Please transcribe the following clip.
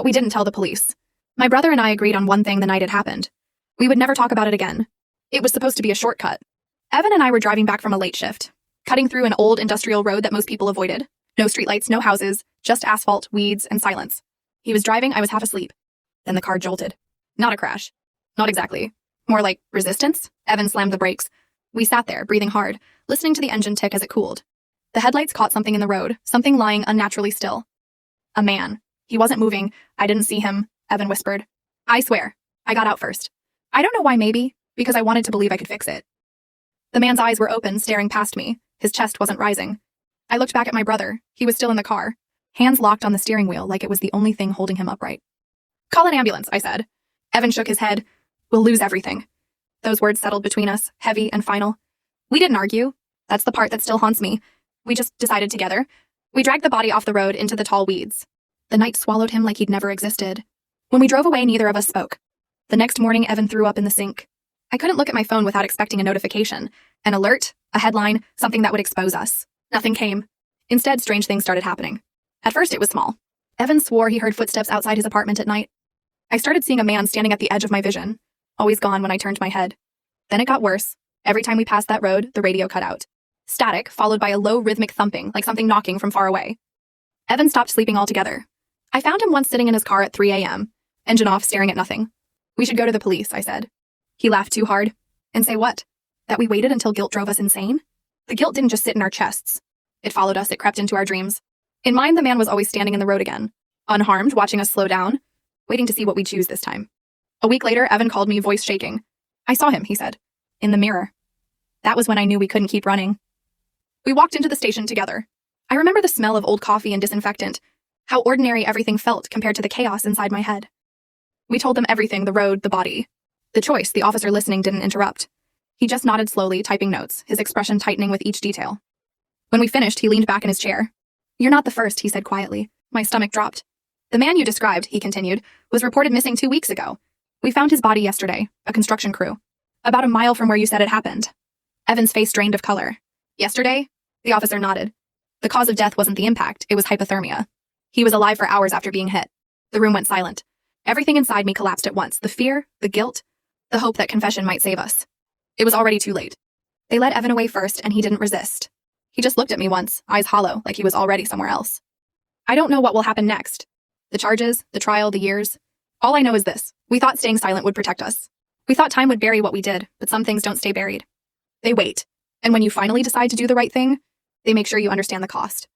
but we didn't tell the police. My brother and I agreed on one thing the night it happened. We would never talk about it again. It was supposed to be a shortcut. Evan and I were driving back from a late shift, cutting through an old industrial road that most people avoided. No streetlights, no houses, just asphalt, weeds, and silence. He was driving, I was half asleep. Then the car jolted. Not a crash. Not exactly. More like resistance. Evan slammed the brakes. We sat there, breathing hard, listening to the engine tick as it cooled. The headlights caught something in the road, something lying unnaturally still. A man. He wasn't moving. I didn't see him, Evan whispered. I swear. I got out first. I don't know why, maybe, because I wanted to believe I could fix it. The man's eyes were open, staring past me. His chest wasn't rising. I looked back at my brother. He was still in the car, hands locked on the steering wheel like it was the only thing holding him upright. Call an ambulance, I said. Evan shook his head. We'll lose everything. Those words settled between us, heavy and final. We didn't argue. That's the part that still haunts me. We just decided together. We dragged the body off the road into the tall weeds. The night swallowed him like he'd never existed. When we drove away, neither of us spoke. The next morning, Evan threw up in the sink. I couldn't look at my phone without expecting a notification, an alert, a headline, something that would expose us. Nothing came. Instead, strange things started happening. At first, it was small. Evan swore he heard footsteps outside his apartment at night. I started seeing a man standing at the edge of my vision, always gone when I turned my head. Then it got worse. Every time we passed that road, the radio cut out. Static, followed by a low rhythmic thumping, like something knocking from far away. Evan stopped sleeping altogether. I found him once sitting in his car at 3 a.m., engine off, staring at nothing. We should go to the police, I said. He laughed too hard. And say what? That we waited until guilt drove us insane? The guilt didn't just sit in our chests. It followed us, it crept into our dreams. In mine, the man was always standing in the road again, unharmed, watching us slow down, waiting to see what we'd choose this time. A week later, Evan called me, voice shaking. I saw him, he said. In the mirror. That was when I knew we couldn't keep running. We walked into the station together. I remember the smell of old coffee and disinfectant, how ordinary everything felt compared to the chaos inside my head. We told them everything, the road, the body. The choice, the officer listening didn't interrupt. He just nodded slowly, typing notes, his expression tightening with each detail. When we finished, he leaned back in his chair. You're not the first, he said quietly. My stomach dropped. The man you described, he continued, was reported missing 2 weeks ago. We found his body yesterday, a construction crew. About a mile from where you said it happened. Evan's face drained of color. Yesterday? The officer nodded. The cause of death wasn't the impact, it was hypothermia. He was alive for hours after being hit. The room went silent. Everything inside me collapsed at once, the fear, the guilt, the hope that confession might save us. It was already too late. They led Evan away first, and he didn't resist. He just looked at me once, eyes hollow, like he was already somewhere else. I don't know what will happen next. The charges, the trial, the years. All I know is this. We thought staying silent would protect us. We thought time would bury what we did, but some things don't stay buried. They wait. And when you finally decide to do the right thing, they make sure you understand the cost.